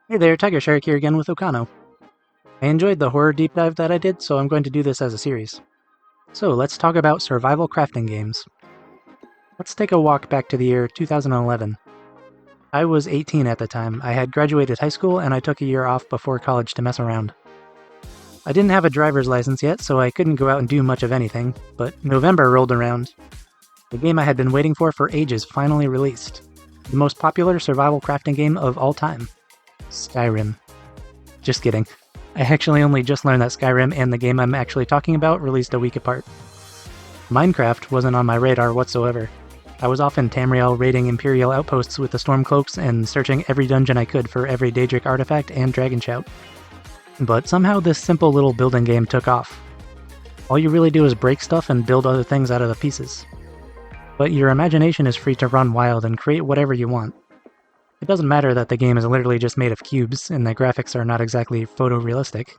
Hey there, TigerShark here again with Okano. I enjoyed the horror deep dive that I did, so I'm going to do this as a series. So let's talk about survival crafting games. Let's take a walk back to the year 2011. I was 18 at the time. I had graduated high school and I took a year off before college to mess around. I didn't have a driver's license yet, so I couldn't go out and do much of anything, but November rolled around. The game I had been waiting for ages finally released. The most popular survival crafting game of all time. Skyrim. Just kidding. I actually only just learned that Skyrim and the game I'm actually talking about released a week apart. Minecraft wasn't on my radar whatsoever. I was off in Tamriel raiding Imperial outposts with the Stormcloaks and searching every dungeon I could for every Daedric artifact and Dragon Shout. But somehow this simple little building game took off. All you really do is break stuff and build other things out of the pieces. But your imagination is free to run wild and create whatever you want. It doesn't matter that the game is literally just made of cubes, and the graphics are not exactly photorealistic.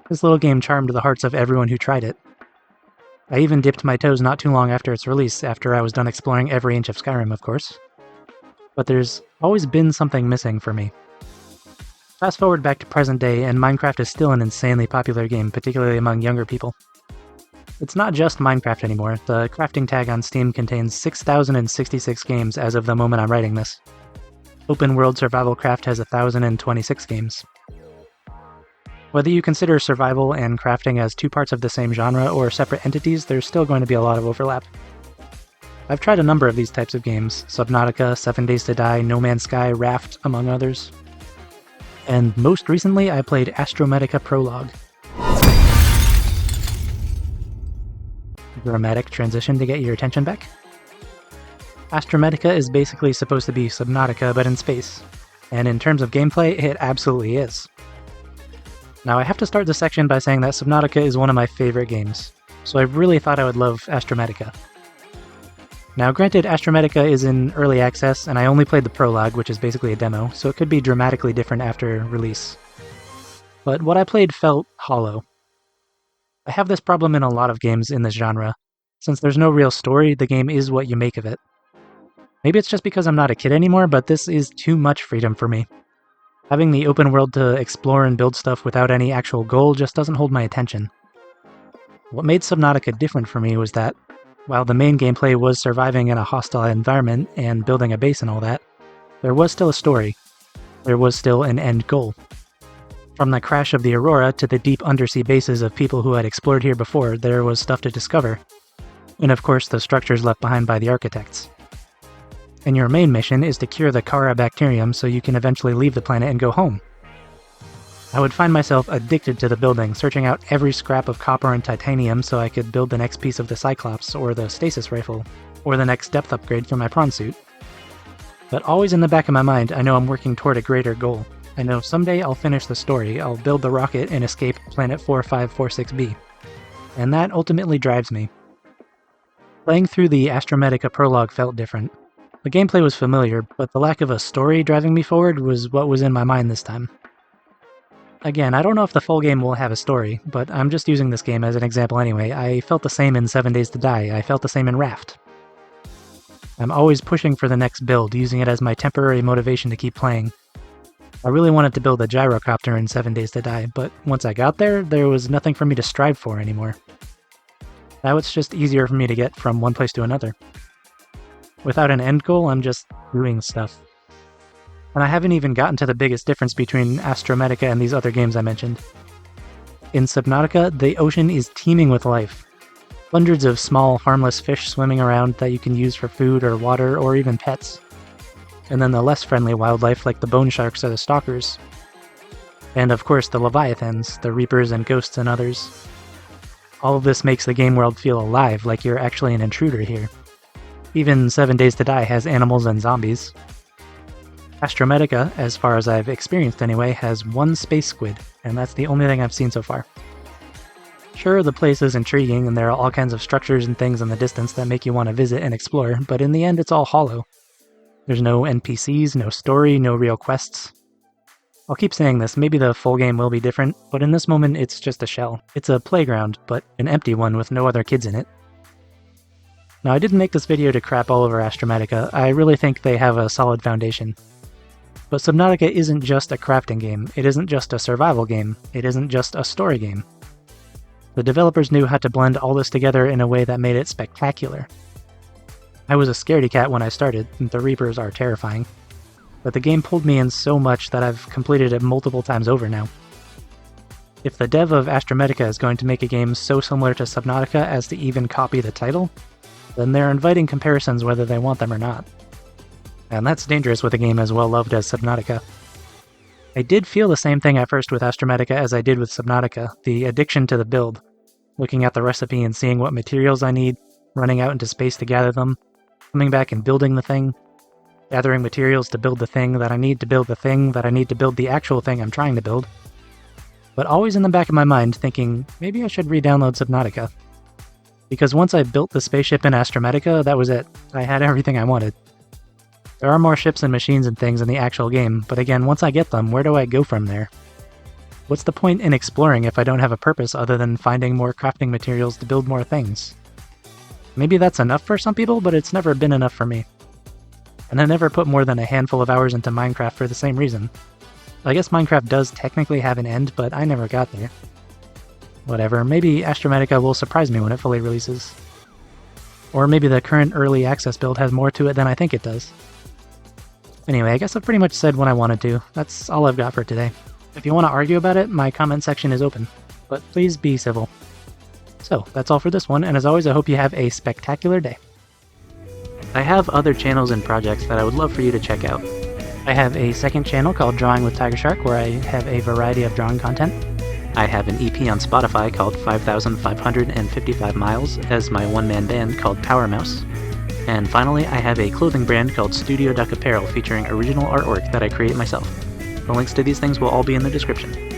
This little game charmed the hearts of everyone who tried it. I even dipped my toes not too long after its release, after I was done exploring every inch of Skyrim, of course. But there's always been something missing for me. Fast forward back to present day, and Minecraft is still an insanely popular game, particularly among younger people. It's not just Minecraft anymore. The crafting tag on Steam contains 6,066 games as of the moment I'm writing this. Open World Survival Craft has 1,026 games. Whether you consider survival and crafting as two parts of the same genre or separate entities, there's still going to be a lot of overlap. I've tried a number of these types of games: Subnautica, 7 Days to Die, No Man's Sky, Raft, among others. And most recently, I played Astrometica Prologue. Dramatic transition to get your attention back. Astrometica is basically supposed to be Subnautica, but in space. And in terms of gameplay, it absolutely is. Now I have to start this section by saying that Subnautica is one of my favorite games, so I really thought I would love Astrometica. Now granted, Astrometica is in early access, and I only played the prologue, which is basically a demo, so it could be dramatically different after release. But what I played felt hollow. I have this problem in a lot of games in this genre. Since there's no real story, the game is what you make of it. Maybe it's just because I'm not a kid anymore, but this is too much freedom for me. Having the open world to explore and build stuff without any actual goal just doesn't hold my attention. What made Subnautica different for me was that, while the main gameplay was surviving in a hostile environment and building a base and all that, there was still a story. There was still an end goal. From the crash of the Aurora to the deep undersea bases of people who had explored here before, there was stuff to discover. And of course the structures left behind by the architects. And your main mission is to cure the Kara bacterium so you can eventually leave the planet and go home. I would find myself addicted to the building, searching out every scrap of copper and titanium so I could build the next piece of the Cyclops, or the stasis rifle, or the next depth upgrade for my prawn suit. But always in the back of my mind, I know I'm working toward a greater goal. I know someday I'll finish the story, I'll build the rocket and escape Planet 4546b. And that ultimately drives me. Playing through the Astrometica prologue felt different. The gameplay was familiar, but the lack of a story driving me forward was what was in my mind this time. Again, I don't know if the full game will have a story, but I'm just using this game as an example anyway. I felt the same in 7 Days to Die, I felt the same in Raft. I'm always pushing for the next build, using it as my temporary motivation to keep playing. I really wanted to build a gyrocopter in 7 Days to Die, but once I got there, there was nothing for me to strive for anymore. Now it's just easier for me to get from one place to another. Without an end goal, I'm just doing stuff. And I haven't even gotten to the biggest difference between Astrometica and these other games I mentioned. In Subnautica, the ocean is teeming with life. Hundreds of small, harmless fish swimming around that you can use for food or water or even pets. And then the less friendly wildlife like the bone sharks or the stalkers. And of course the leviathans, the reapers and ghosts and others. All of this makes the game world feel alive, like you're actually an intruder here. Even 7 Days to Die has animals and zombies. Astrometica, as far as I've experienced anyway, has one space squid, and that's the only thing I've seen so far. Sure, the place is intriguing and there are all kinds of structures and things in the distance that make you want to visit and explore, but in the end it's all hollow. There's no NPCs, no story, no real quests. I'll keep saying this, maybe the full game will be different, but in this moment it's just a shell. It's a playground, but an empty one with no other kids in it. Now, I didn't make this video to crap all over Astrometica. I really think they have a solid foundation. But Subnautica isn't just a crafting game, it isn't just a survival game, it isn't just a story game. The developers knew how to blend all this together in a way that made it spectacular. I was a scaredy cat when I started, and the Reapers are terrifying. But the game pulled me in so much that I've completed it multiple times over now. If the dev of Astrometica is going to make a game so similar to Subnautica as to even copy the title, then they're inviting comparisons whether they want them or not. And that's dangerous with a game as well loved as Subnautica. I did feel the same thing at first with Astrometica as I did with Subnautica, the addiction to the build. Looking at the recipe and seeing what materials I need, running out into space to gather them, coming back and building the thing, gathering materials to build the thing that I need to build the thing that I need to build the actual thing I'm trying to build. But always in the back of my mind thinking, maybe I should re-download Subnautica. Because once I built the spaceship in Astrometica, that was it. I had everything I wanted. There are more ships and machines and things in the actual game, but again, once I get them, where do I go from there? What's the point in exploring if I don't have a purpose other than finding more crafting materials to build more things? Maybe that's enough for some people, but it's never been enough for me. And I never put more than a handful of hours into Minecraft for the same reason. I guess Minecraft does technically have an end, but I never got there. Whatever, maybe Astrometica will surprise me when it fully releases. Or maybe the current early access build has more to it than I think it does. Anyway, I guess I've pretty much said what I wanted to. That's all I've got for today. If you want to argue about it, my comment section is open. But please be civil. So, that's all for this one, and as always, I hope you have a spectacular day. I have other channels and projects that I would love for you to check out. I have a second channel called Drawing with TigerShark, where I have a variety of drawing content. I have an EP on Spotify called 5,555 Miles as my one-man band called Power Mouse. And finally, I have a clothing brand called Studio Duck Apparel featuring original artwork that I create myself. The links to these things will all be in the description.